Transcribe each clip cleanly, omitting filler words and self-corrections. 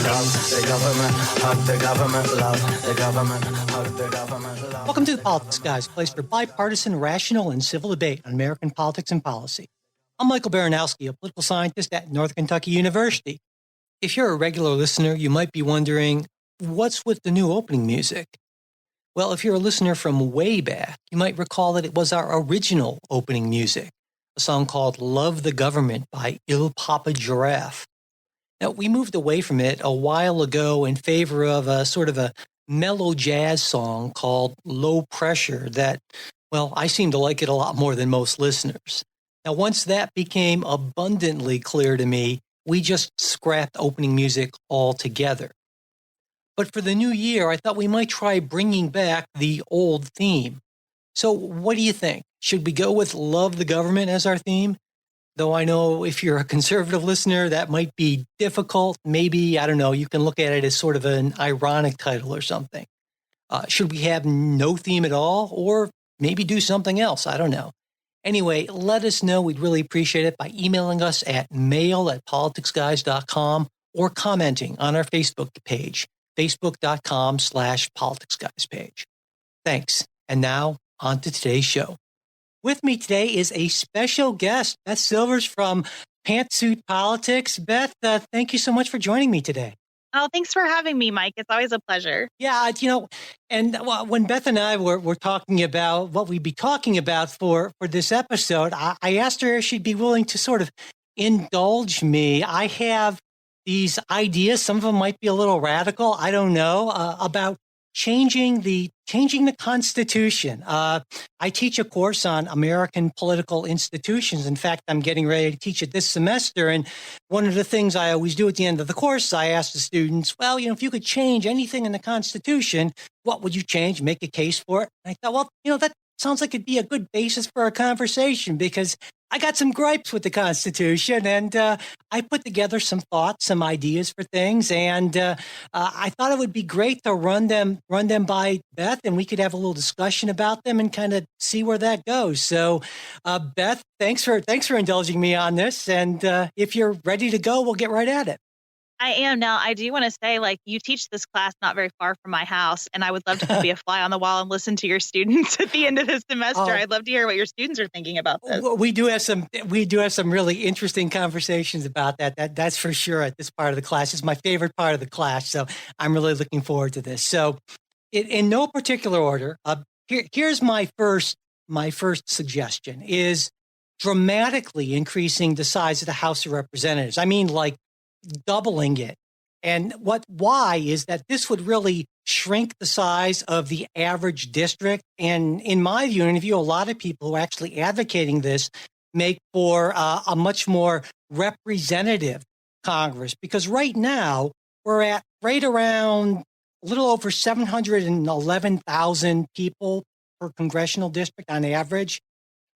Welcome to the Politics Guys, a place for bipartisan, rational, and civil debate on American politics and policy. I'm Michael Baranowski, a political scientist at Northern Kentucky University. If you're a regular listener, you might be wondering, what's with the new opening music? Well, if you're a listener from way back, you might recall that it was our original opening music, a song called Love the Government by Il Papa Giraffe. Now, we moved away from it a while ago in favor of a sort of a mellow jazz song called Low Pressure that, well, I seem to like it a lot more than most listeners. Now, once that became abundantly clear to me, we just scrapped opening music altogether. But for the new year, I thought we might try bringing back the old theme. So what do you think? Should we go with Love the Government as our theme? Though I know if you're a conservative listener, that might be difficult. Maybe, I don't know, you can look at it as sort of an ironic title or something. Should we have no theme at all? Or maybe do something else? I don't know. Anyway, let us know. We'd really appreciate it by emailing us at mail@politicsguys.com or commenting on our Facebook page, facebook.com/politicsguys page. Thanks. And now on to today's show. With me today is a special guest, Beth Silvers from Pantsuit Politics. Beth, thank you so much for joining me today. Oh, thanks for having me, Mike. It's always a pleasure. Yeah, and when Beth and I were talking about what we'd be talking about for this episode, I asked her if she'd be willing to sort of indulge me. I have these ideas, some of them might be a little radical, I don't know, about changing the Constitution. I teach a course on American political institutions. In fact, I'm getting ready to teach it this semester. And one of the things I always do at the end of the course, I ask the students, well, if you could change anything in the Constitution, what would you change? Make a case for it. And I thought, well, that sounds like it'd be a good basis for a conversation because I got some gripes with the Constitution, and I put together some thoughts, some ideas for things, and I thought it would be great to run them by Beth, and we could have a little discussion about them and kind of see where that goes. So, Beth, thanks for indulging me on this, and if you're ready to go, we'll get right at it. I am. Now, I do want to say, you teach this class not very far from my house, and I would love to be a fly on the wall and listen to your students at the end of the semester. I'd love to hear what your students are thinking about this. We do have some really interesting conversations about that. That's for sure at this part of the class. It's my favorite part of the class, so I'm really looking forward to this. So, in no particular order, here's my first suggestion is dramatically increasing the size of the House of Representatives. I mean, doubling it. And why is that this would really shrink the size of the average district. And in my view, and in view, a lot of people who are actually advocating this make for a much more representative Congress. Because right now we're at right around a little over 711,000 people per congressional district on average.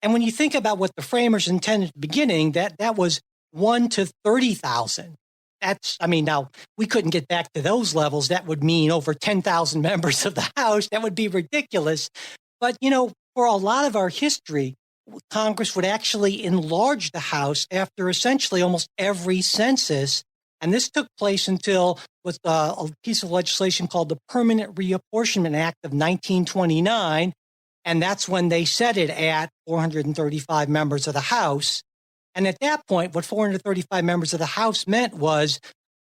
And when you think about what the framers intended at the beginning, that was 1 to 30,000. Now we couldn't get back to those levels. That would mean over 10,000 members of the House. That would be ridiculous. But, for a lot of our history, Congress would actually enlarge the House after essentially almost every census. And this took place until with a piece of legislation called the Permanent Reapportionment Act of 1929. And that's when they set it at 435 members of the House. And at that point, what 435 members of the House meant was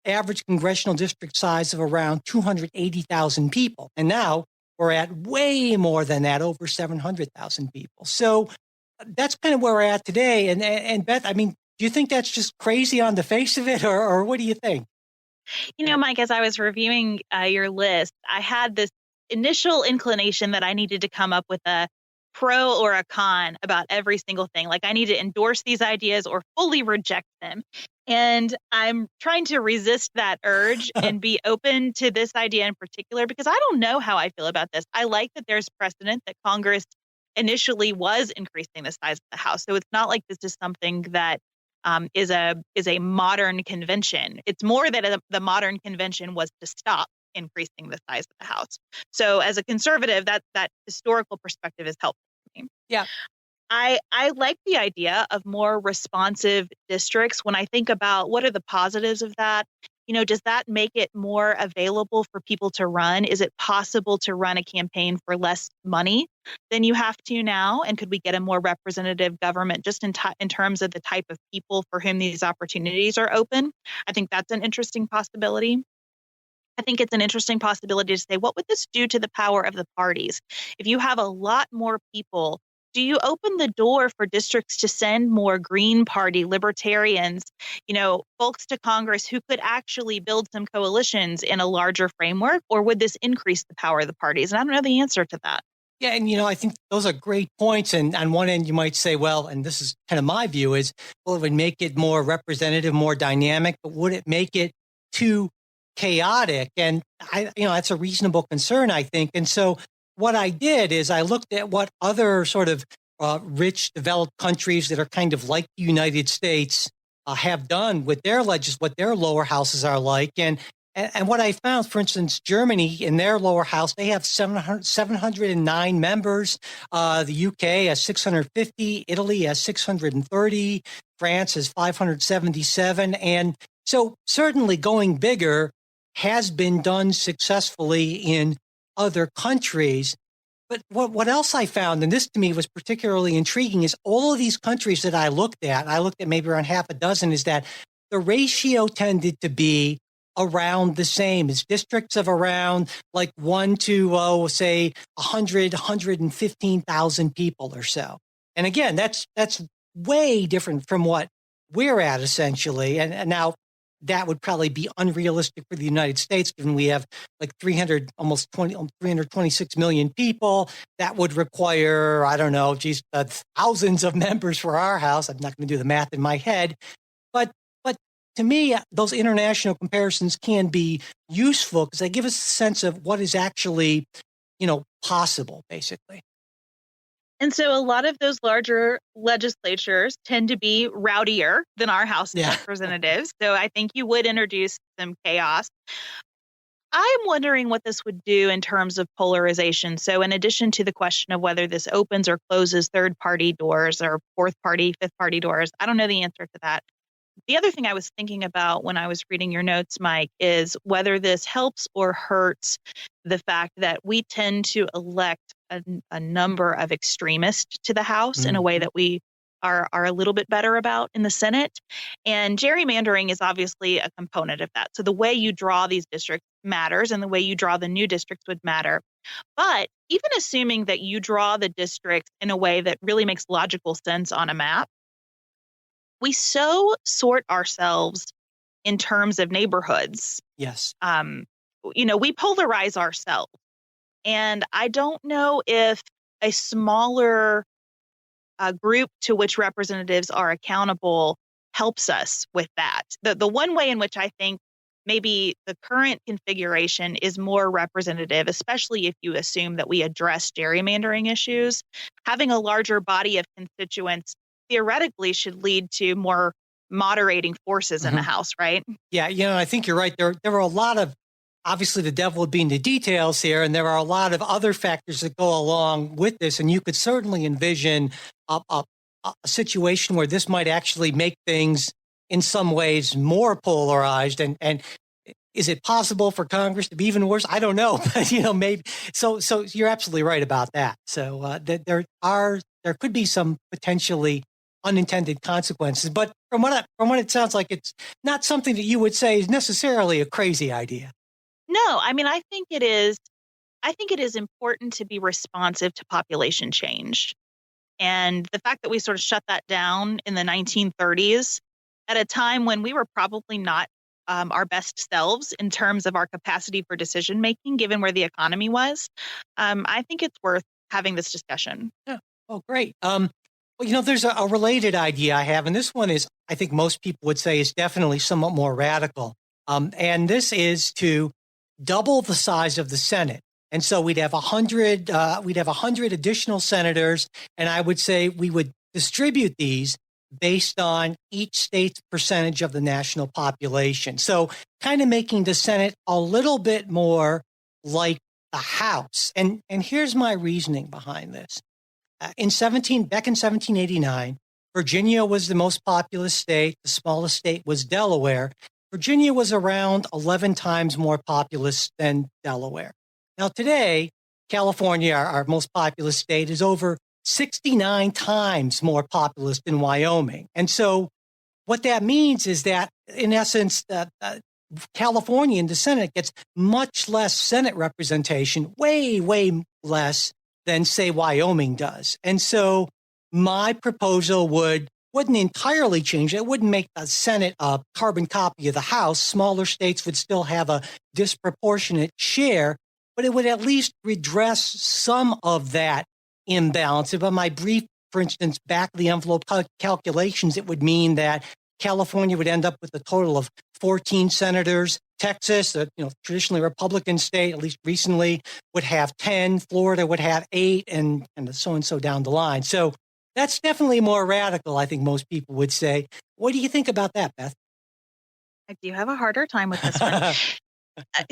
average congressional district size of around 280,000 people. And now we're at way more than that, over 700,000 people. So that's kind of where we're at today. And Beth, do you think that's just crazy on the face of it, or what do you think? Mike, as I was reviewing your list, I had this initial inclination that I needed to come up with a pro or a con about every single thing. I need to endorse these ideas or fully reject them. And I'm trying to resist that urge and be open to this idea in particular, because I don't know how I feel about this. I like that there's precedent that Congress initially was increasing the size of the House. So it's not like this is something that is a modern convention. It's more that the modern convention was to stop increasing the size of the House. So as a conservative, that historical perspective is helpful to me. Yeah. I like the idea of more responsive districts. When I think about what are the positives of that, does that make it more available for people to run? Is it possible to run a campaign for less money than you have to now? And could we get a more representative government just in terms of the type of people for whom these opportunities are open? I think that's an interesting possibility. I think it's an interesting possibility to say, what would this do to the power of the parties? If you have a lot more people, do you open the door for districts to send more Green Party, libertarians, folks to Congress who could actually build some coalitions in a larger framework? Or would this increase the power of the parties? And I don't know the answer to that. Yeah, and I think those are great points. And on one end, you might say, well, and this is kind of my view, is, well, it would make it more representative, more dynamic, but would it make it too chaotic? And that's a reasonable concern, I think. And so what I did is I looked at what other sort of rich, developed countries that are kind of like the United States have done with their what their lower houses are like. And what I found, for instance, Germany, in their lower house, they have 709 members. The UK has 650. Italy has 630. France has 577. And so certainly going bigger has been done successfully in other countries. But what else I found, and this to me was particularly intriguing, is all of these countries that I looked at maybe around half a dozen, is that the ratio tended to be around the same as districts of around like 1 to, say, 115,000 people or so. And again, that's way different from what we're at, essentially. And now that would probably be unrealistic for the United States, given we have like 326 million people. That would require, I don't know, thousands of members for our house. I'm not going to do the math in my head. But to me, those international comparisons can be useful because they give us a sense of what is actually, possible, basically. And so a lot of those larger legislatures tend to be rowdier than our House of Representatives. So I think you would introduce some chaos. I'm wondering what this would do in terms of polarization. So in addition to the question of whether this opens or closes third-party doors or fourth-party, fifth-party doors, I don't know the answer to that. The other thing I was thinking about when I was reading your notes, Mike, is whether this helps or hurts the fact that we tend to elect a number of extremists to the House in a way that we are a little bit better about in the Senate. And gerrymandering is obviously a component of that. So the way you draw these districts matters, and the way you draw the new districts would matter. But even assuming that you draw the districts in a way that really makes logical sense on a map, we so sort ourselves in terms of neighborhoods. Yes. We polarize ourselves. And I don't know if a smaller group to which representatives are accountable helps us with that. The one way in which I think maybe the current configuration is more representative, especially if you assume that we address gerrymandering issues, having a larger body of constituents theoretically should lead to more moderating forces in the House, right? Yeah, I think you're right. There are a lot of, obviously the devil would be in the details here, and there are a lot of other factors that go along with this. And you could certainly envision a situation where this might actually make things in some ways more polarized. And is it possible for Congress to be even worse? I don't know, but maybe. So you're absolutely right about that. So there could be some potentially unintended consequences. But from what it sounds like, it's not something that you would say is necessarily a crazy idea. No, I mean, I think it is important to be responsive to population change. And the fact that we sort of shut that down in the 1930s at a time when we were probably not our best selves in terms of our capacity for decision making, given where the economy was, I think it's worth having this discussion. Yeah. Oh, great. Well, there's a related idea I have, and this one is, I think most people would say, is definitely somewhat more radical. And this is to double the size of the Senate. And so we'd have 100 additional senators, and I would say we would distribute these based on each state's percentage of the national population. So kind of making the Senate a little bit more like the House. And here's my reasoning behind this. Back in 1789, Virginia was the most populous state. The smallest state was Delaware. Virginia was around 11 times more populous than Delaware. Now today, California, our most populous state, is over 69 times more populous than Wyoming. And so what that means is that, in essence, California in the Senate gets much less Senate representation, way, way less than, say, Wyoming does. And so my proposal wouldn't entirely change it. It wouldn't make the Senate a carbon copy of the House. Smaller states would still have a disproportionate share, but it would at least redress some of that imbalance. If on my brief, for instance, back of the envelope calculations, it would mean that California would end up with a total of 14 senators. Texas, traditionally Republican state, at least recently, would have 10. Florida would have 8, and so down the line. So that's definitely more radical, I think most people would say. What do you think about that, Beth? I do have a harder time with this one.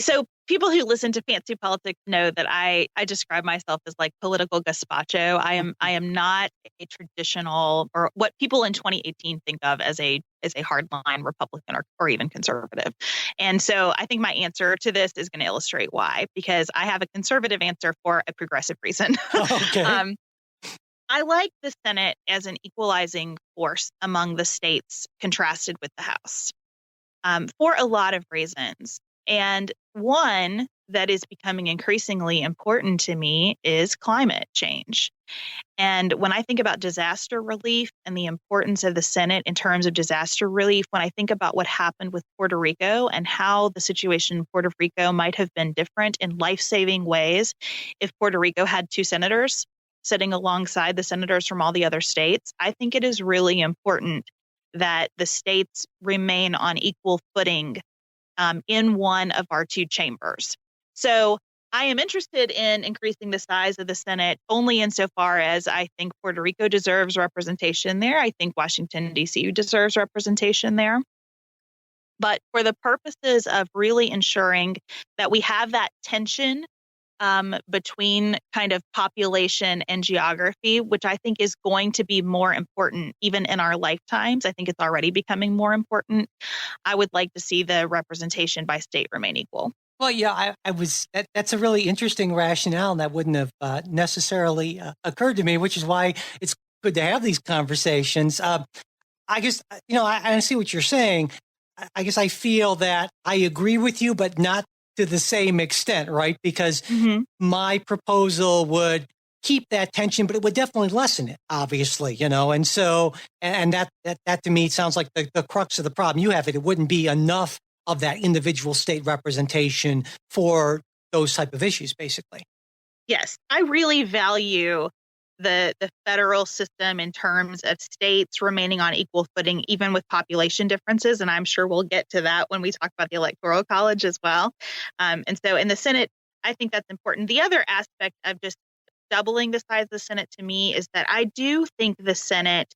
So people who listen to Fancy Politics know that I describe myself as like political gazpacho. I am not a traditional, or what people in 2018 think of as a hardline Republican or even conservative. And so I think my answer to this is going to illustrate why, because I have a conservative answer for a progressive reason. Okay. I like the Senate as an equalizing force among the states contrasted with the House for a lot of reasons. And one that is becoming increasingly important to me is climate change. And when I think about disaster relief and the importance of the Senate in terms of disaster relief, when I think about what happened with Puerto Rico and how the situation in Puerto Rico might have been different in life-saving ways if Puerto Rico had 2 senators sitting alongside the senators from all the other states, I think it is really important that the states remain on equal footing in one of our 2 chambers. So I am interested in increasing the size of the Senate only insofar as I think Puerto Rico deserves representation there. I think Washington, D.C. deserves representation there. But for the purposes of really ensuring that we have that tension between kind of population and geography, which I think is going to be more important even in our lifetimes. I think it's already becoming more important. I would like to see the representation by state remain equal. Well, yeah, that's a really interesting rationale, and that wouldn't have necessarily occurred to me, which is why it's good to have these conversations. I guess, I see what you're saying. I guess I feel that I agree with you, but not to the same extent, right? Because my proposal would keep that tension, but it would definitely lessen it, obviously, and so, and that to me sounds like the crux of the problem you have. It wouldn't be enough of that individual state representation for those type of issues, basically. Yes, I really value the federal system in terms of states remaining on equal footing, even with population differences. And I'm sure we'll get to that when we talk about the Electoral College as well. And so in the Senate, I think that's important. The other aspect of just doubling the size of the Senate to me is that I do think the Senate,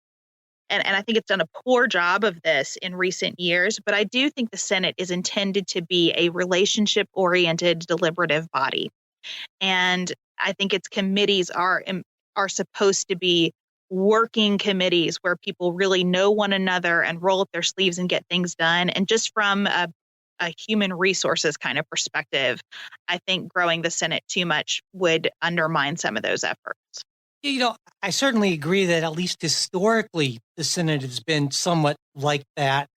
and I think it's done a poor job of this in recent years, but I do think the Senate is intended to be a relationship-oriented deliberative body. And I think its committees are supposed to be working committees where people really know one another and roll up their sleeves and get things done. And just from a human resources kind of perspective, I think growing the Senate too much would undermine some of those efforts. I certainly agree that at least historically, the Senate has been somewhat like that.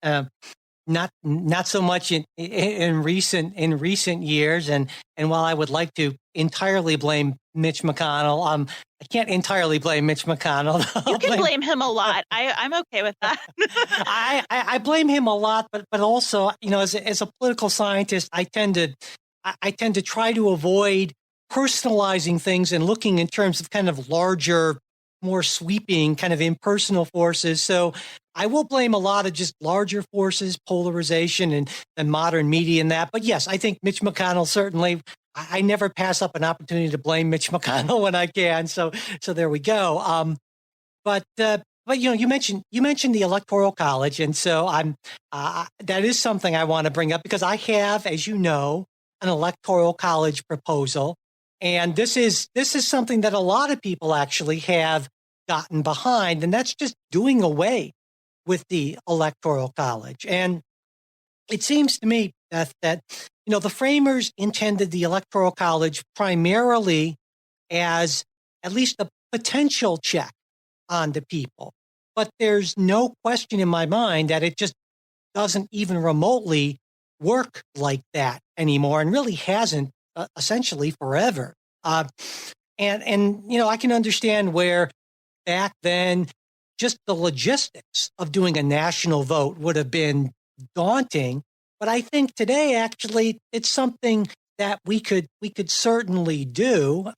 Not so much in recent years, and while I would like to entirely blame Mitch McConnell, I can't entirely blame Mitch McConnell. You can blame him a lot. I'm okay with that. I blame him a lot, but also, as a political scientist, I tend to try to avoid personalizing things and looking in terms of kind of larger, more sweeping kind of impersonal forces. So I will blame a lot of just larger forces, polarization and modern media and that. But yes, I think Mitch McConnell certainly, I never pass up an opportunity to blame Mitch McConnell when I can. So there we go. But you mentioned the Electoral College. And so that is something I want to bring up because I have, as you know, an Electoral College proposal. And this is something that a lot of people actually have gotten behind, and that's just doing away with the Electoral College. And it seems to me, Beth, that the framers intended the Electoral College primarily as at least a potential check on the people. But there's no question in my mind that it just doesn't even remotely work like that anymore, and really hasn't essentially forever. And I can understand where back then just the logistics of doing a national vote would have been daunting. But I think today, actually, it's something that we could certainly do.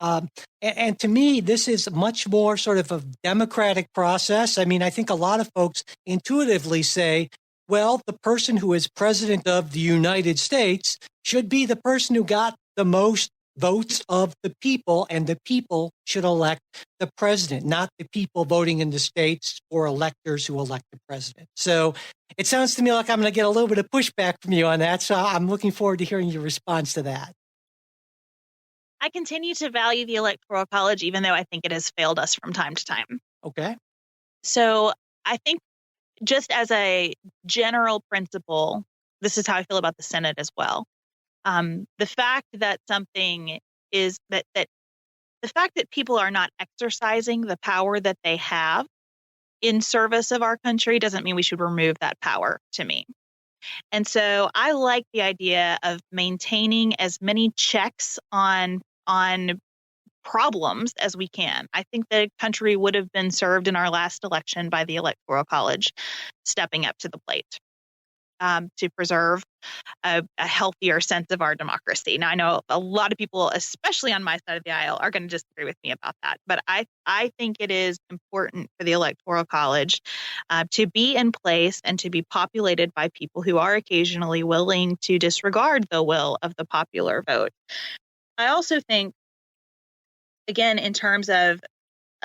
And to me, this is much more sort of a democratic process. I mean, I think a lot of folks intuitively say, well, the person who is president of the United States should be the person who got the most votes of the people, and the people should elect the president, not the people voting in the states or electors who elect the president. So it sounds to me like I'm going to get a little bit of pushback from you on that. So I'm looking forward to hearing your response to that. I continue to value the Electoral College, even though I think it has failed us from time to time. Okay. So I think just as a general principle, this is how I feel about the Senate as well. The fact that something is that the fact that people are not exercising the power that they have in service of our country doesn't mean we should remove that power, to me. And so I like the idea of maintaining as many checks on problems as we can. I think the country would have been served in our last election by the Electoral College stepping up to the plate to preserve a healthier sense of our democracy. Now, I know a lot of people, especially on my side of the aisle, are going to disagree with me about that. But I think it is important for the Electoral College to be in place and to be populated by people who are occasionally willing to disregard the will of the popular vote. I also think, again, in terms of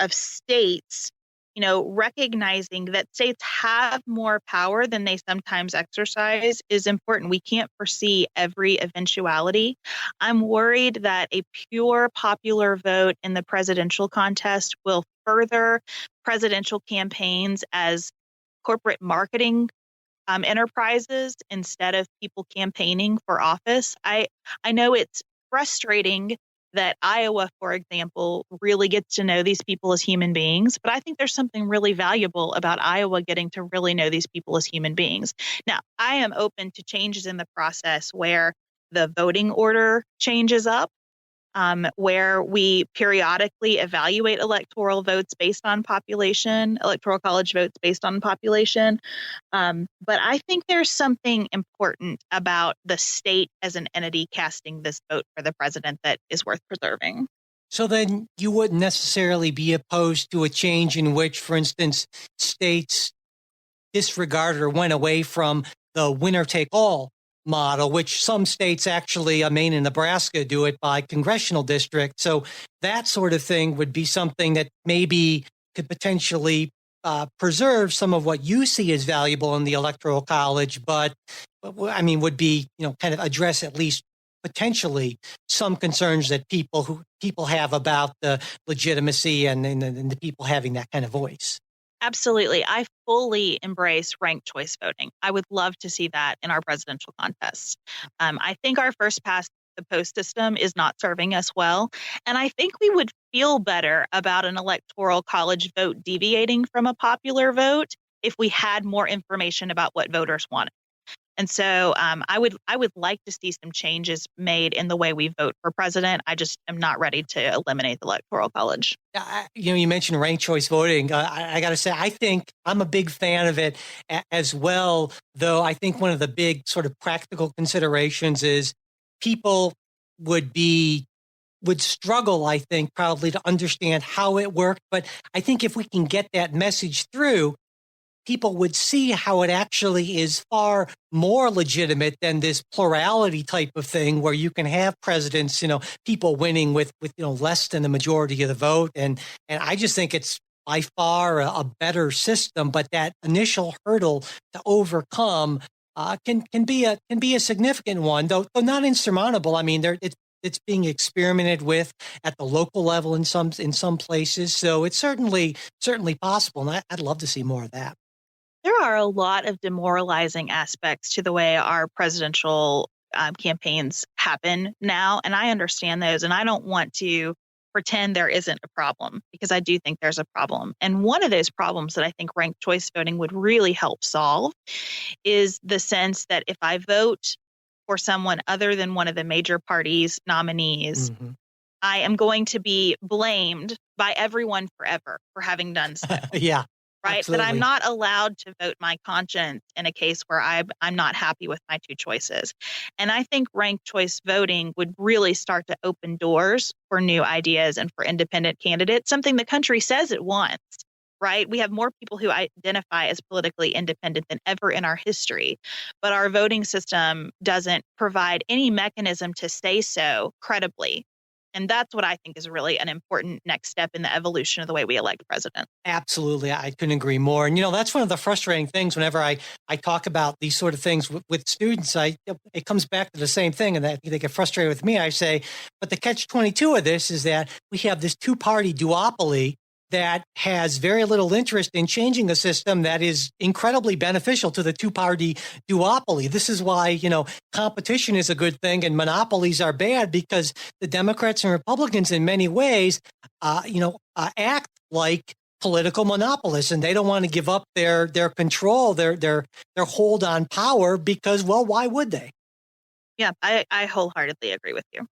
states, recognizing that states have more power than they sometimes exercise is important. We can't foresee every eventuality. I'm worried that a pure popular vote in the presidential contest will further presidential campaigns as corporate marketing enterprises instead of people campaigning for office. I know it's frustrating that Iowa, for example, really gets to know these people as human beings. But I think there's something really valuable about Iowa getting to really know these people as human beings. Now, I am open to changes in the process where the voting order changes up, where we periodically evaluate electoral votes based on population, electoral college votes based on population. But I think there's something important about the state as an entity casting this vote for the president that is worth preserving. So then you wouldn't necessarily be opposed to a change in which, for instance, states disregarded or went away from the winner-take-all model, which some states actually, Maine and Nebraska, do it by congressional district. So that sort of thing would be something that maybe could potentially preserve some of what you see as valuable in the Electoral College, but I mean, would be, kind of address at least potentially some concerns that people have about the legitimacy and the people having that kind of voice. Absolutely. I fully embrace ranked choice voting. I would love to see that in our presidential contests. I think our first past the post system is not serving us well. And I think we would feel better about an electoral college vote deviating from a popular vote if we had more information about what voters wanted. And so I would like to see some changes made in the way we vote for president. I just am not ready to eliminate the Electoral College. You mentioned ranked choice voting. I got to say, I think I'm a big fan of it as well, though I think one of the big sort of practical considerations is people would struggle, I think, probably to understand how it worked. But I think if we can get that message through, people would see how it actually is far more legitimate than this plurality type of thing where you can have presidents, people winning with less than the majority of the vote. And I just think it's by far a better system, but that initial hurdle to overcome can be a significant one, though not insurmountable. I mean, it's being experimented with at the local level in some places. So it's certainly possible. And I'd love to see more of that. There there are a lot of demoralizing aspects to the way our presidential campaigns happen now, and I understand those, and I don't want to pretend there isn't a problem, because I do think there's a problem. And one of those problems that I think ranked choice voting would really help solve is the sense that if I vote for someone other than one of the major parties' nominees, I am going to be blamed by everyone forever for having done so. Yeah. Right. Absolutely. That I'm not allowed to vote my conscience in a case where I'm not happy with my two choices. And I think ranked choice voting would really start to open doors for new ideas and for independent candidates, something the country says it wants. Right. We have more people who identify as politically independent than ever in our history. But our voting system doesn't provide any mechanism to say so credibly. And that's what I think is really an important next step in the evolution of the way we elect president. Absolutely. I couldn't agree more. And, that's one of the frustrating things whenever I talk about these sort of things with students. It comes back to the same thing, and that they get frustrated with me. I say, but the catch-22 of this is that we have this two-party duopoly that has very little interest in changing a system that is incredibly beneficial to the two-party duopoly. This is why, competition is a good thing and monopolies are bad, because the Democrats and Republicans in many ways, act like political monopolists, and they don't want to give up their control, their hold on power, because, well, why would they? Yeah, I wholeheartedly agree with you.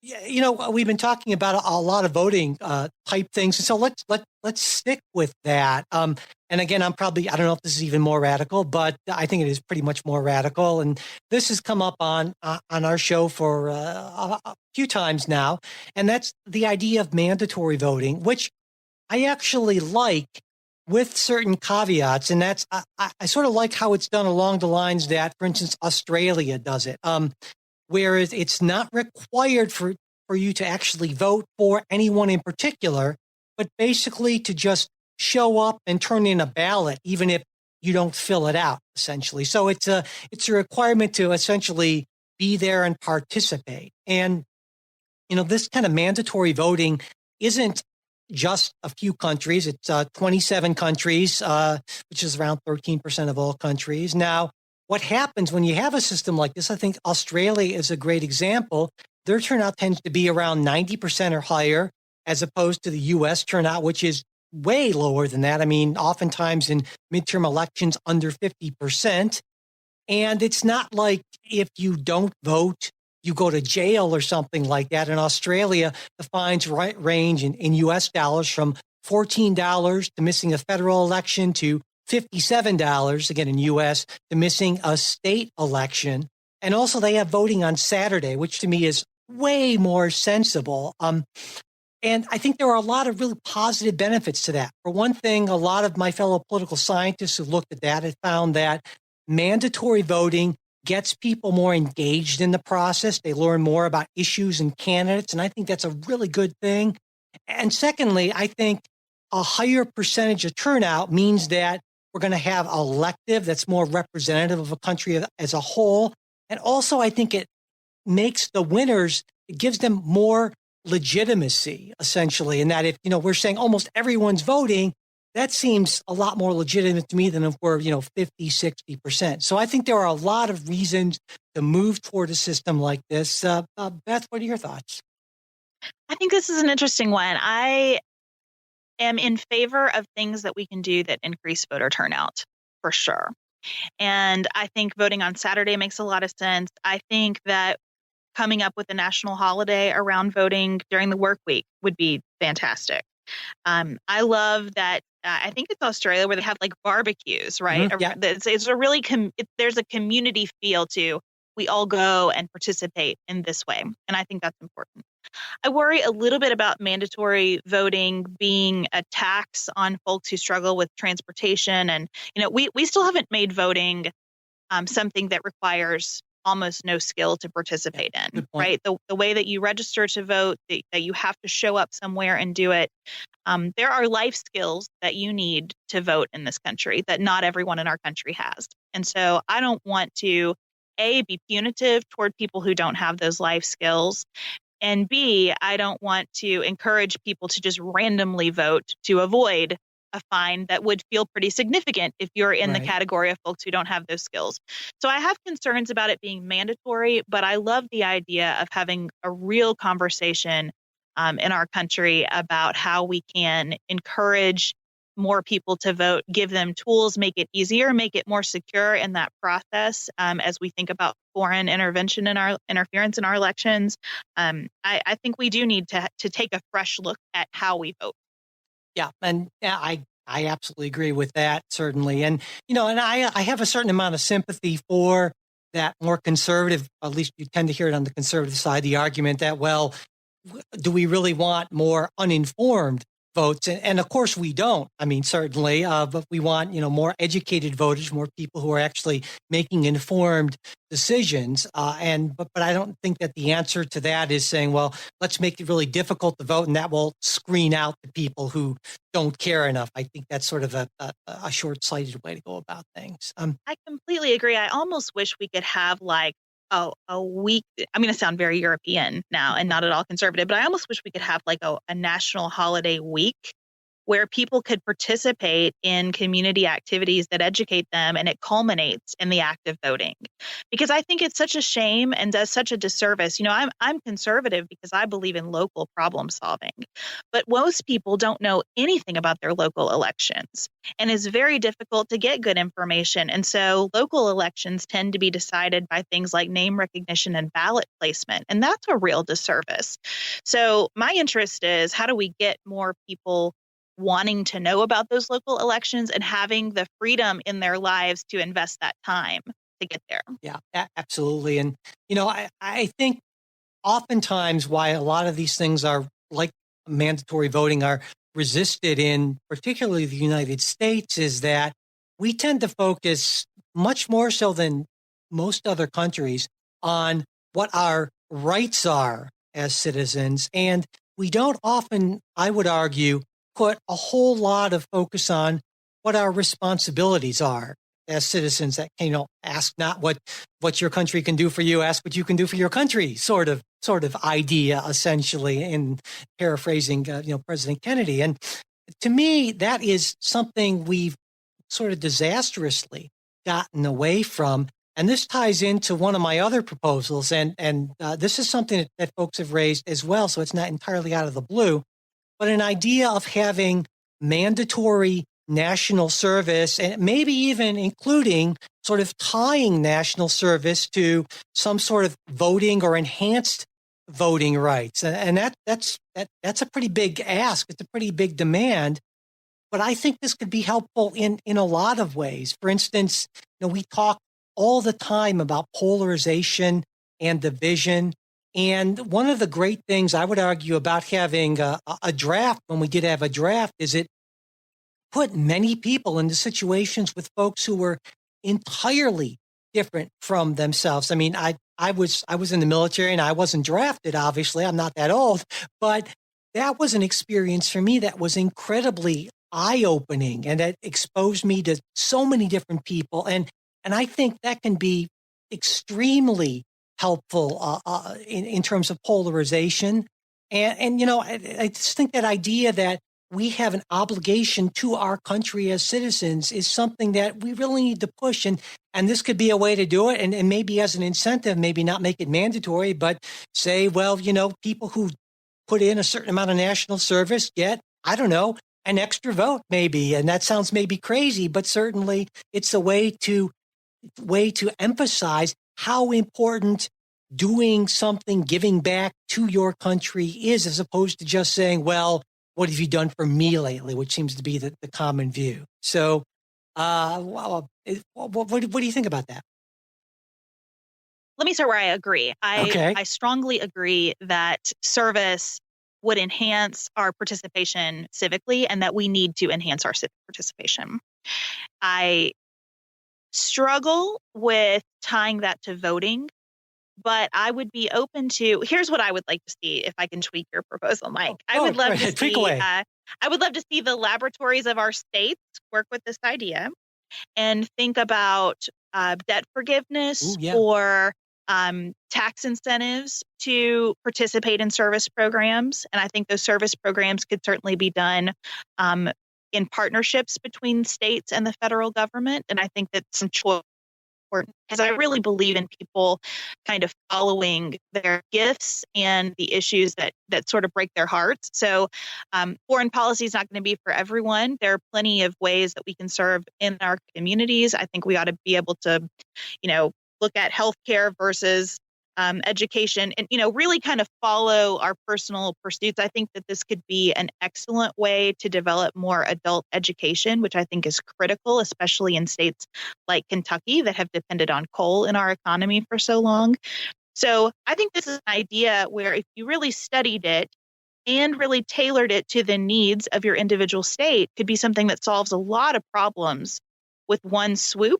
Yeah, we've been talking about a lot of voting type things, and so let's stick with that. And again, I don't know if this is even more radical, but I think it is pretty much more radical. And this has come up on our show for a few times now, and that's the idea of mandatory voting, which I actually like, with certain caveats. And that's I sort of like how it's done along the lines that, for instance, Australia does it. Whereas it's not required for you to actually vote for anyone in particular, but basically to just show up and turn in a ballot, even if you don't fill it out, essentially. So it's a requirement to essentially be there and participate. And, this kind of mandatory voting isn't just a few countries. It's 27 countries, which is around 13% of all countries. Now, what happens when you have a system like this, I think Australia is a great example. Their turnout tends to be around 90% or higher, as opposed to the U.S. turnout, which is way lower than that. I mean, oftentimes in midterm elections, under 50%. And it's not like if you don't vote, you go to jail or something like that. In Australia, the fines range in U.S. dollars from $14 to missing a federal election to $57, again in U.S., to missing a state election. And also they have voting on Saturday, which to me is way more sensible. And I think there are a lot of really positive benefits to that. For one thing, a lot of my fellow political scientists who looked at that have found that mandatory voting gets people more engaged in the process. They learn more about issues and candidates, and I think that's a really good thing. And secondly, I think a higher percentage of turnout means that we're going to have an elective that's more representative of a country as a whole. And also, I think it makes the winners, it gives them more legitimacy, essentially, in that if, we're saying almost everyone's voting, that seems a lot more legitimate to me than if we're, 50, 60%. So I think there are a lot of reasons to move toward a system like this. Beth, what are your thoughts? I think this is an interesting one. I am in favor of things that we can do that increase voter turnout, for sure. And I think voting on Saturday makes a lot of sense. I think that coming up with a national holiday around voting during the work week would be fantastic. I love that. I think it's Australia where they have like barbecues, right? Mm-hmm, yeah. It's a really, there's a community feel to, we all go and participate in this way. And I think that's important. I worry a little bit about mandatory voting being a tax on folks who struggle with transportation. And, we still haven't made voting something that requires almost no skill to participate in, right? The way that you register to vote, that you have to show up somewhere and do it. There are life skills that you need to vote in this country that not everyone in our country has. And so I don't want to, A, be punitive toward people who don't have those life skills. And B, I don't want to encourage people to just randomly vote to avoid a fine that would feel pretty significant if you're in the Right. category of folks who don't have those skills. So I have concerns about it being mandatory, but I love the idea of having a real conversation in our country about how we can encourage more people to vote, give them tools, make it easier, make it more secure in that process as we think about foreign intervention in our interference in our elections. I think we do need to take a fresh look at how we vote. Yeah, and yeah, I absolutely agree with that, certainly. And and I have a certain amount of sympathy for that more conservative. At least you tend to hear it on the conservative side, the argument that, well, do we really want more uninformed votes? And of course we don't. I mean, certainly, but we want more educated voters, more people who are actually making informed decisions. But I don't think that the answer to that is saying, well, let's make it really difficult to vote, and that will screen out the people who don't care enough. I think that's sort of a short-sighted way to go about things. I completely agree. I almost wish we could have like a week. I'm going to sound very European now and not at all conservative, but I almost wish we could have like a national holiday week where people could participate in community activities that educate them, and it culminates in the act of voting. Because I think it's such a shame and does such a disservice. I'm conservative because I believe in local problem solving, but most people don't know anything about their local elections, and it's very difficult to get good information. And so local elections tend to be decided by things like name recognition and ballot placement, and that's a real disservice. So my interest is, how do we get more people wanting to know about those local elections and having the freedom in their lives to invest that time to get there? Yeah, absolutely. And I think oftentimes why a lot of these things are like mandatory voting are resisted in particularly the United States is that we tend to focus much more so than most other countries on what our rights are as citizens. And we don't often, I would argue, put a whole lot of focus on what our responsibilities are as citizens. That ask not what your country can do for you, ask what you can do for your country, sort of idea, essentially, in paraphrasing President Kennedy. And to me, that is something we've sort of disastrously gotten away from. And this ties into one of my other proposals, and this is something that folks have raised as well, so it's not entirely out of the blue, but an idea of having mandatory national service, and maybe even including sort of tying national service to some sort of voting or enhanced voting rights. And that's a pretty big ask. It's a pretty big demand. But I think this could be helpful in a lot of ways. For instance, we talk all the time about polarization and division. And one of the great things I would argue about having a draft, when we did have a draft, is it put many people into situations with folks who were entirely different from themselves. I mean, I was in the military and I wasn't drafted, obviously. I'm not that old, but that was an experience for me that was incredibly eye-opening, and that exposed me to so many different people. And I think that can be extremely helpful in terms of polarization. And I just think that idea that we have an obligation to our country as citizens is something that we really need to push. And this could be a way to do it. And maybe as an incentive, maybe not make it mandatory, but say, well, people who put in a certain amount of national service get, I don't know, an extra vote maybe. And that sounds maybe crazy, but certainly it's a way to emphasize how important doing something, giving back to your country is, as opposed to just saying, well, what have you done for me lately, which seems to be the common view. So what do you think about that? Let me start where I agree. Okay. I strongly agree that service would enhance our participation civically, and that we need to enhance our civic participation. I struggle with tying that to voting, but I would be open to, here's what I would like to see if I can tweak your proposal, Mike. I would love to see, I would love to see the laboratories of our states work with this idea and think about debt forgiveness or tax incentives to participate in service programs. And I think those service programs could certainly be done in partnerships between states and the federal government. And I think that some choice important because I really believe in people kind of following their gifts and the issues that sort of break their hearts. So foreign policy is not going to be for everyone. There are plenty of ways that we can serve in our communities. I think we ought to be able to, look at healthcare versus education and, really kind of follow our personal pursuits. I think that this could be an excellent way to develop more adult education, which I think is critical, especially in states like Kentucky that have depended on coal in our economy for so long. So I think this is an idea where if you really studied it and really tailored it to the needs of your individual state, could be something that solves a lot of problems with one swoop.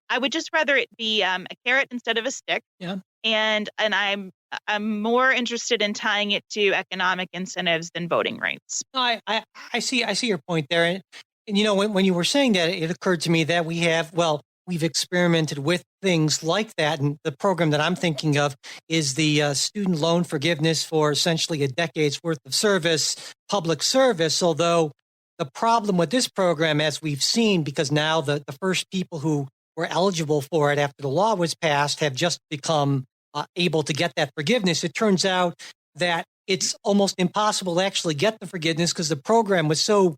I would just rather it be a carrot instead of a stick. Yeah. And I'm more interested in tying it to economic incentives than voting rights. No, I see your point there, and when you were saying that, it occurred to me that we've experimented with things like that, and the program that I'm thinking of is the student loan forgiveness for essentially a decade's worth of public service. Although the problem with this program, as we've seen, because now the first people who were eligible for it after the law was passed have just become able to get that forgiveness. It turns out that it's almost impossible to actually get the forgiveness because the program was so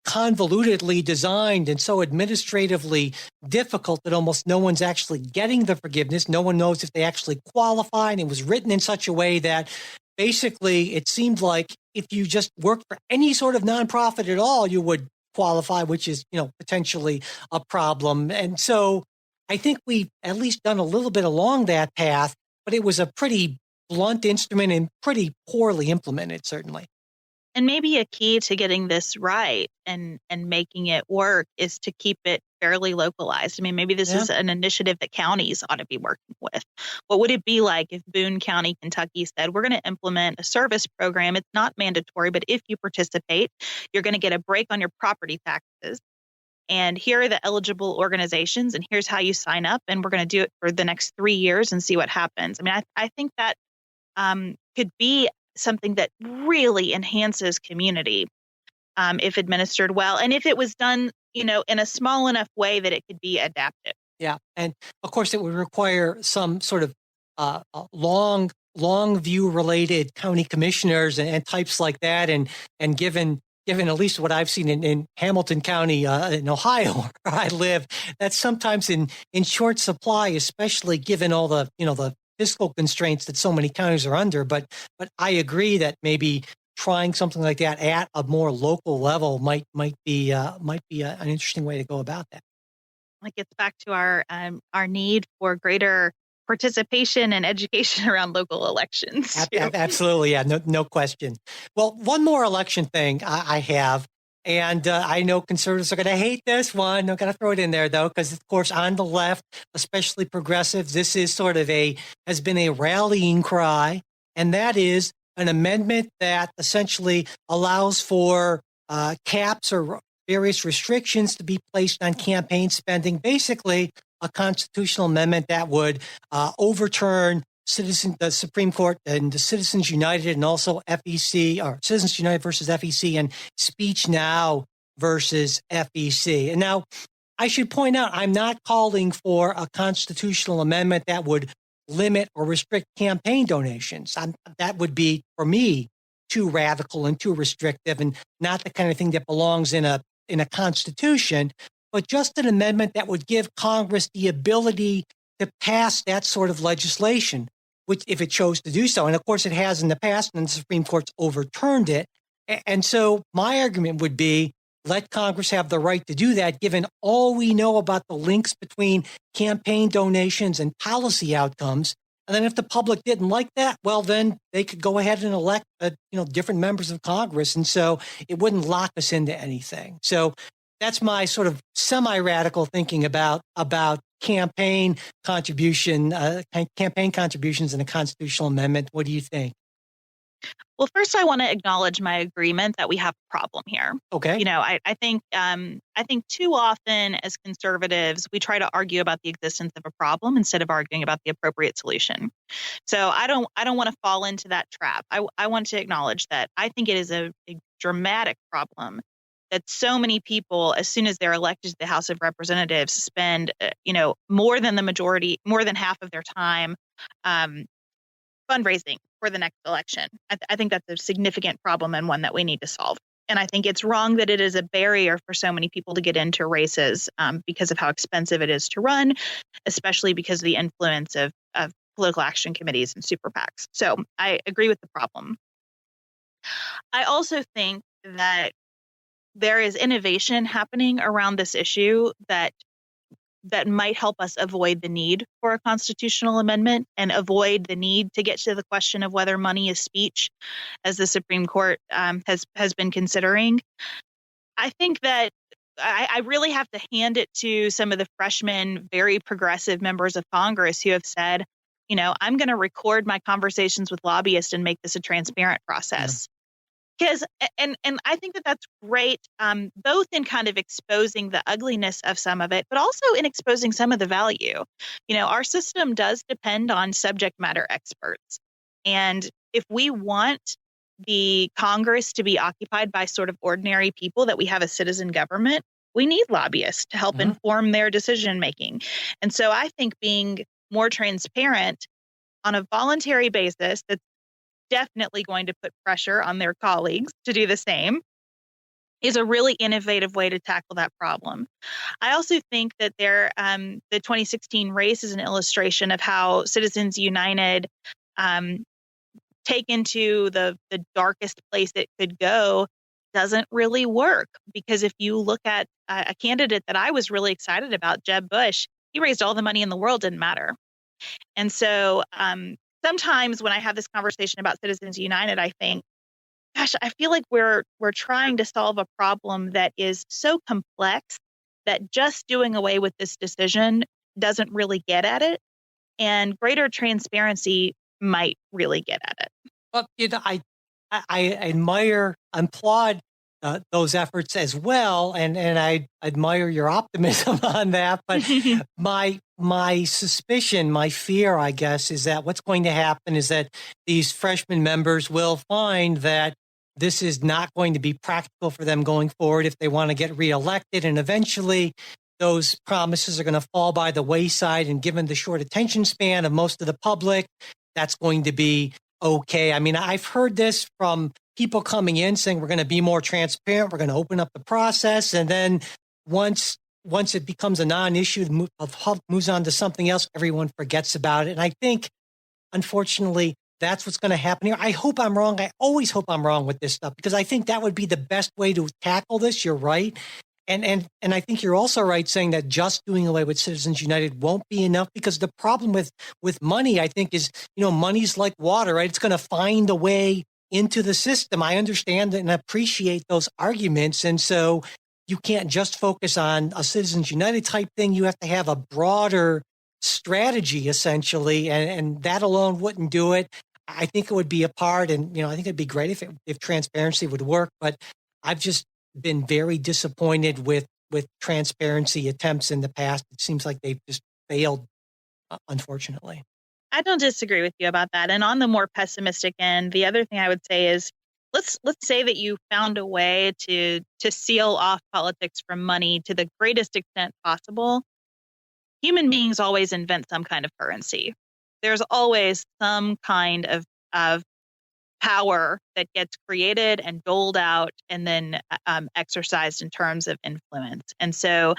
convolutedly designed and so administratively difficult that almost no one's actually getting the forgiveness. No one knows if they actually qualify, and it was written in such a way that basically it seemed like if you just worked for any sort of nonprofit at all, you would qualify, which is, potentially a problem. And so I think we've at least done a little bit along that path, but it was a pretty blunt instrument and pretty poorly implemented, certainly. And maybe a key to getting this right and making it work is to keep it fairly localized. I mean, maybe this is an initiative that counties ought to be working with. What would it be like if Boone County, Kentucky said, we're going to implement a service program. It's not mandatory, but if you participate, you're going to get a break on your property taxes. And here are the eligible organizations, and here's how you sign up. And we're going to do it for the next 3 years and see what happens. I mean, I think that could be something that really enhances community if administered well, and if it was done, in a small enough way that it could be adaptive. Yeah, and of course, it would require some sort of long view related county commissioners and types like that, and given at least what I've seen in Hamilton County in Ohio, where I live, that's sometimes in short supply, especially given all the the fiscal constraints that so many counties are under. But I agree that maybe trying something like that at a more local level might be an interesting way to go about that. It gets back to our need for greater participation and education around local elections. Absolutely, yeah, no question. Well, one more election thing I have. And I know conservatives are going to hate this one. I'm going to throw it in there, though, because, of course, on the left, especially progressives, this is has been a rallying cry. And that is an amendment that essentially allows for caps or various restrictions to be placed on campaign spending. Basically, a constitutional amendment that would overturn the Supreme Court and the Citizens United and also FEC, or Citizens United versus FEC, and Speech Now versus FEC. And now I should point out, I'm not calling for a constitutional amendment that would limit or restrict campaign donations. That would be, for me, too radical and too restrictive and not the kind of thing that belongs in a constitution, but just an amendment that would give Congress the ability to pass that sort of legislation, which if it chose to do so. And of course it has in the past, and the Supreme Court's overturned it. And so my argument would be, let Congress have the right to do that, given all we know about the links between campaign donations and policy outcomes. And then if the public didn't like that, well, then they could go ahead and elect different members of Congress. And so it wouldn't lock us into anything. So that's my sort of semi-radical thinking about campaign contributions in a constitutional amendment. What do you think? Well, first, I want to acknowledge my agreement that we have a problem here. Okay. I think too often as conservatives, we try to argue about the existence of a problem instead of arguing about the appropriate solution. So I don't want to fall into that trap. I want to acknowledge that I think it is a dramatic problem that so many people, as soon as they're elected to the House of Representatives, spend, more than half of their time fundraising for the next election. I think that's a significant problem and one that we need to solve. And I think it's wrong that it is a barrier for so many people to get into races because of how expensive it is to run, especially because of the influence of political action committees and super PACs. So I agree with the problem. I also think that there is innovation happening around this issue that might help us avoid the need for a constitutional amendment and avoid the need to get to the question of whether money is speech, as the Supreme Court has been considering. I think that I really have to hand it to some of the freshman, very progressive members of Congress who have said, I'm going to record my conversations with lobbyists and make this a transparent process. Because, and I think that that's great, both in kind of exposing the ugliness of some of it, but also in exposing some of the value. Our system does depend on subject matter experts. And if we want the Congress to be occupied by sort of ordinary people, that we have a citizen government, we need lobbyists to help inform their decision making. And so I think being more transparent on a voluntary basis, that's definitely going to put pressure on their colleagues to do the same, is a really innovative way to tackle that problem. I also think that the 2016 race is an illustration of how Citizens United taken to the darkest place it could go doesn't really work. Because if you look at a candidate that I was really excited about, Jeb Bush, he raised all the money in the world, didn't matter. And so sometimes when I have this conversation about Citizens United, I think, gosh, I feel like we're trying to solve a problem that is so complex that just doing away with this decision doesn't really get at it. And greater transparency might really get at it. Well, I applaud those efforts as well, and I admire your optimism on that. But my suspicion, my fear, I guess, is that what's going to happen is that these freshman members will find that this is not going to be practical for them going forward if they want to get reelected, and eventually those promises are going to fall by the wayside. And given the short attention span of most of the public, that's going to be okay. I mean, I've heard this from people coming in saying we're going to be more transparent, we're going to open up the process, and then once it becomes a non-issue, moves on to something else, everyone forgets about it. And I think, unfortunately, that's what's going to happen here. I hope I'm wrong. I always hope I'm wrong with this stuff, because I think that would be the best way to tackle this. You're right. And I think you're also right saying that just doing away with Citizens United won't be enough, because the problem with money, I think, is, money's like water, right? It's going to find a way into the system. I understand and appreciate those arguments. And so you can't just focus on a Citizens United type thing. You have to have a broader strategy, essentially, and that alone wouldn't do it. I think it would be a part, and, I think it'd be great if transparency would work, but I've just been very disappointed with transparency attempts in the past. It seems like they've just failed, unfortunately. I don't disagree with you about that. And on the more pessimistic end, the other thing I would say is, let's say that you found a way to seal off politics from money to the greatest extent possible. Human beings always invent some kind of currency. There's always some kind of power that gets created and doled out and then exercised in terms of influence. And so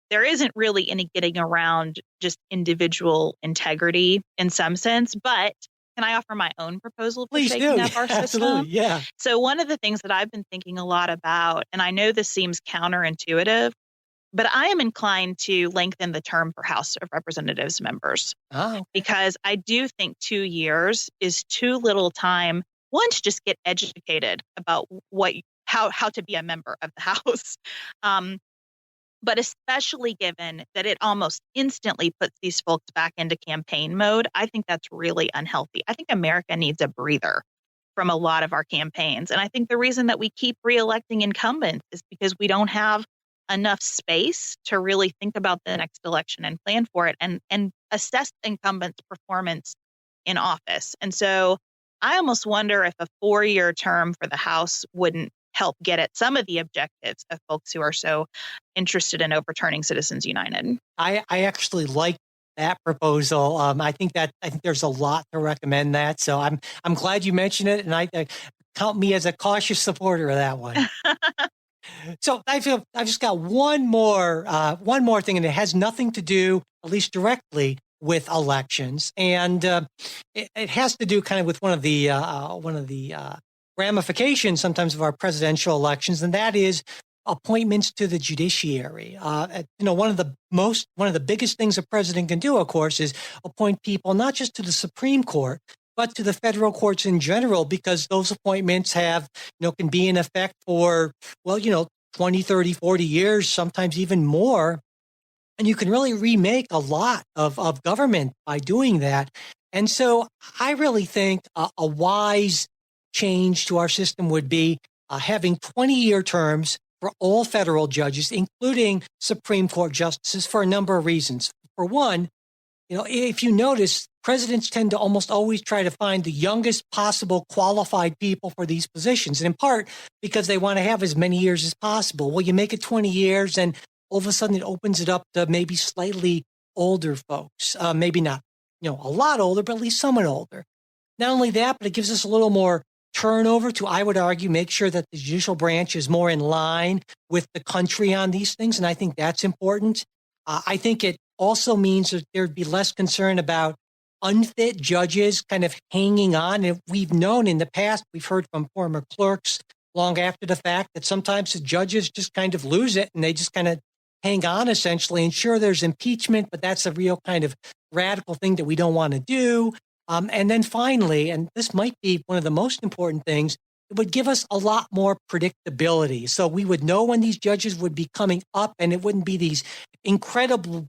there isn't really any getting around just individual integrity in some sense. But can I offer my own proposal for Please shaking do. up our Absolutely. system? Yeah. So one of the things that I've been thinking a lot about, and I know this seems counterintuitive, but I am inclined to lengthen the term for House of Representatives members. Okay. Because I do think 2 years is too little time, one, to just get educated about how to be a member of the House. But especially given that it almost instantly puts these folks back into campaign mode, I think that's really unhealthy. I think America needs a breather from a lot of our campaigns. And I think the reason that we keep reelecting incumbents is because we don't have enough space to really think about the next election and plan for it and assess incumbents' performance in office. And so I almost wonder if a 4-year term for the House wouldn't help get at some of the objectives of folks who are so interested in overturning Citizens United. I actually like that proposal. I think there's a lot to recommend that. So I'm glad you mentioned it, and I count me as a cautious supporter of that one. So I've just got one more thing, and it has nothing to do, at least directly, with elections, and it has to do kind of with one of the ramifications sometimes of our presidential elections, and that is appointments to the judiciary. One of the biggest things a president can do, of course, is appoint people not just to the Supreme Court, but to the federal courts in general, because those appointments can be in effect for, 20, 30, 40 years, sometimes even more. And you can really remake a lot of government by doing that. And so I really think a wise change to our system would be having 20-year terms for all federal judges, including Supreme Court justices, for a number of reasons. For one, if you notice, presidents tend to almost always try to find the youngest possible qualified people for these positions, and in part because they want to have as many years as possible. Well, you make it 20 years, and all of a sudden it opens it up to maybe slightly older folks, maybe not, a lot older, but at least somewhat older. Not only that, but it gives us a little more turnover to, I would argue, make sure that the judicial branch is more in line with the country on these things. And I think that's important. I think it also means that there'd be less concern about unfit judges kind of hanging on. And we've known in the past, we've heard from former clerks long after the fact that sometimes the judges just kind of lose it and they just kind of hang on, essentially. And sure, there's impeachment, but that's a real kind of radical thing that we don't want to do. And then finally, and this might be one of the most important things, it would give us a lot more predictability. So we would know when these judges would be coming up, and it wouldn't be these incredible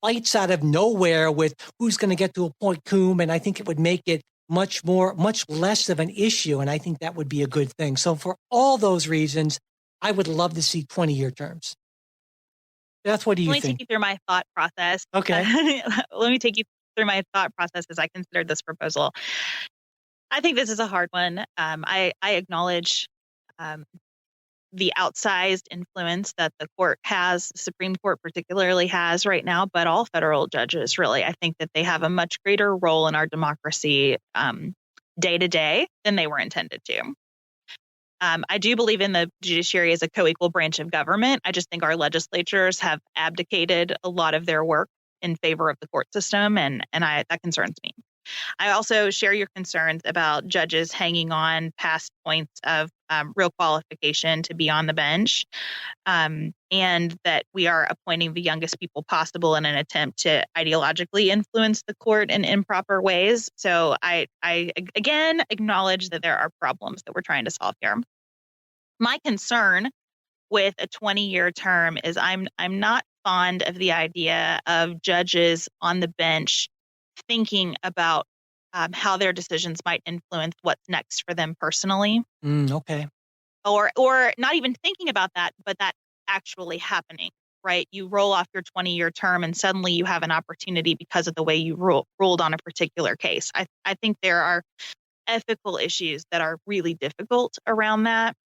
fights out of nowhere with who's going to get to appoint whom. And I think it would make it much less of an issue. And I think that would be a good thing. So for all those reasons, I would love to see 20-year terms. Beth, what do you think? Let me take you through my thought process. Okay. Let me take you through my thought process as I considered this proposal. I think this is a hard one. I acknowledge the outsized influence that the court has, the Supreme Court particularly has right now, but all federal judges, really. I think that they have a much greater role in our democracy day to day than they were intended to. I do believe in the judiciary as a co-equal branch of government. I just think our legislatures have abdicated a lot of their work in favor of the court system, and that concerns me. I also share your concerns about judges hanging on past points of real qualification to be on the bench, and that we are appointing the youngest people possible in an attempt to ideologically influence the court in improper ways. So I again acknowledge that there are problems that we're trying to solve here. My concern with a 20-year term is I'm not fond of the idea of judges on the bench thinking about how their decisions might influence what's next for them personally. Okay. Or not even thinking about that, but that actually happening, right? You roll off your 20-year term and suddenly you have an opportunity because of the way you ruled on a particular case. I think there are ethical issues that are really difficult around that.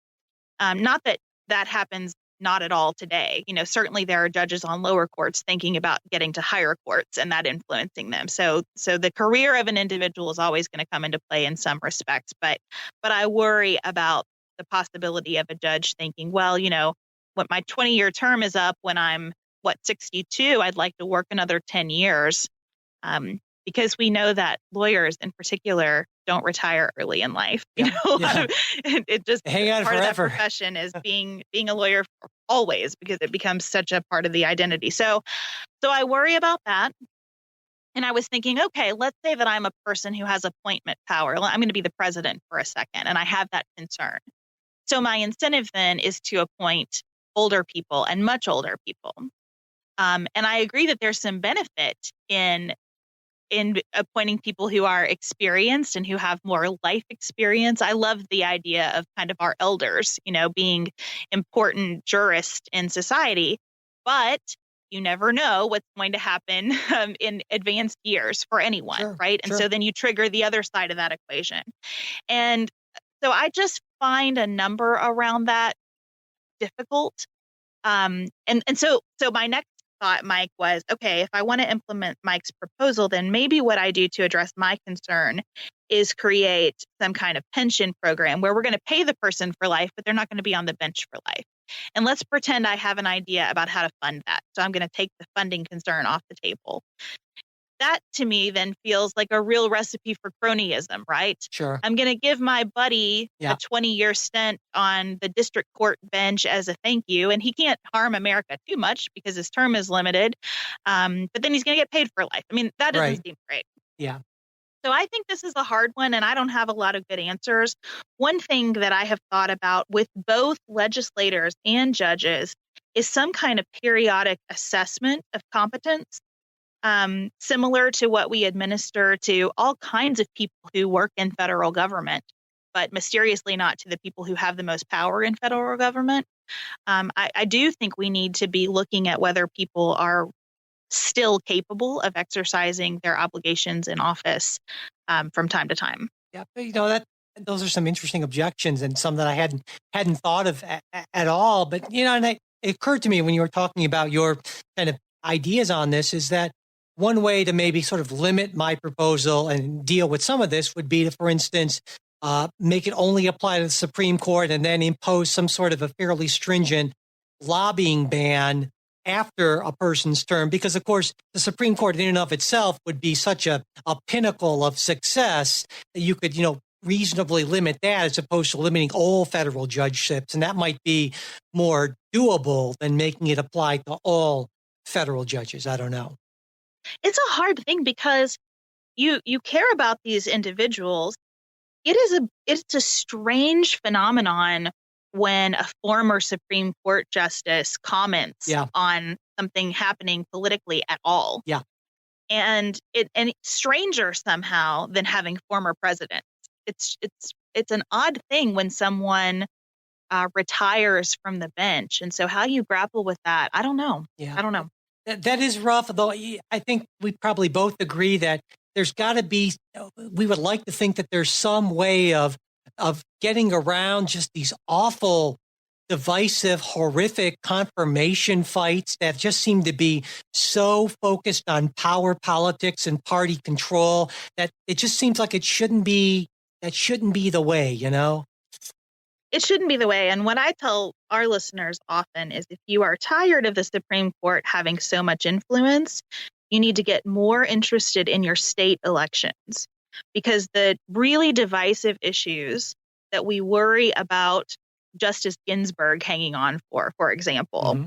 Not that that happens not at all today. Certainly there are judges on lower courts thinking about getting to higher courts and that influencing them. So the career of an individual is always going to come into play in some respects. But I worry about the possibility of a judge thinking, well, when my 20-year term is up, when I'm 62, I'd like to work another 10 years. Because we know that lawyers in particular don't retire early in life. It just hang on part forever. Of that profession is being a lawyer always, because it becomes such a part of the identity. So I worry about that. And I was thinking, okay, let's say that I'm a person who has appointment power. I'm going to be the president for a second, and I have that concern. So my incentive then is to appoint older people and much older people. And I agree that there's some benefit in appointing people who are experienced and who have more life experience. I love the idea of kind of our elders, being important jurists in society, but you never know what's going to happen in advanced years for anyone, right? And so then you trigger the other side of that equation. And So I just find a number around that difficult. So my next thought, Mike, was, okay, if I want to implement Mike's proposal, then maybe what I do to address my concern is create some kind of pension program where we're going to pay the person for life, but they're not going to be on the bench for life. And let's pretend I have an idea about how to fund that. So I'm going to take the funding concern off the table. That to me then feels like a real recipe for cronyism, right? Sure. I'm going to give my buddy a 20-year stint on the district court bench as a thank you. And he can't harm America too much because his term is limited. But then he's going to get paid for life. I mean, that doesn't seem great. Yeah. So I think this is a hard one, and I don't have a lot of good answers. One thing that I have thought about with both legislators and judges is some kind of periodic assessment of competence. Similar to what we administer to all kinds of people who work in federal government, but mysteriously not to the people who have the most power in federal government. I do think we need to be looking at whether people are still capable of exercising their obligations in office from time to time. Yeah, but those are some interesting objections and some that I hadn't thought of at all. But and it occurred to me when you were talking about your kind of ideas on this is that one way to maybe sort of limit my proposal and deal with some of this would be to, for instance, make it only apply to the Supreme Court and then impose some sort of a fairly stringent lobbying ban after a person's term. Because, of course, the Supreme Court in and of itself would be such a pinnacle of success that you could, reasonably limit that as opposed to limiting all federal judgeships. And that might be more doable than making it apply to all federal judges. I don't know. It's a hard thing because you care about these individuals. It's a strange phenomenon when a former Supreme Court justice comments on something happening politically at all. Yeah. And it's stranger somehow than having former presidents. It's an odd thing when someone retires from the bench. And so how you grapple with that, I don't know. Yeah. I don't know. That is rough, though I think we probably both agree that there's got to be, we would like to think that there's some way of getting around just these awful, divisive, horrific confirmation fights that just seem to be so focused on power politics and party control that it just seems like that shouldn't be the way, It shouldn't be the way. And what I tell our listeners often is if you are tired of the Supreme Court having so much influence, you need to get more interested in your state elections, because the really divisive issues that we worry about Justice Ginsburg hanging on for example,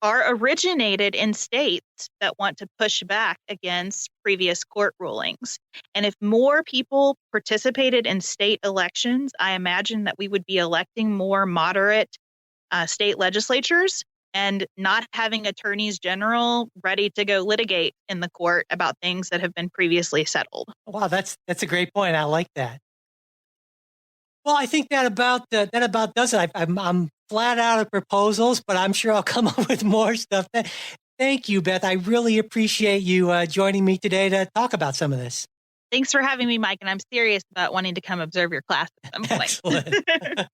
are originated in states that want to push back against previous court rulings. And if more people participated in state elections, I imagine that we would be electing more moderate state legislatures and not having attorneys general ready to go litigate in the court about things that have been previously settled. Wow, that's a great point. I like that. Well, I think that about does it. I'm flat out of proposals, but I'm sure I'll come up with more stuff. Thank you, Beth. I really appreciate you joining me today to talk about some of this. Thanks for having me, Mike. And I'm serious about wanting to come observe your class at some point. Excellent.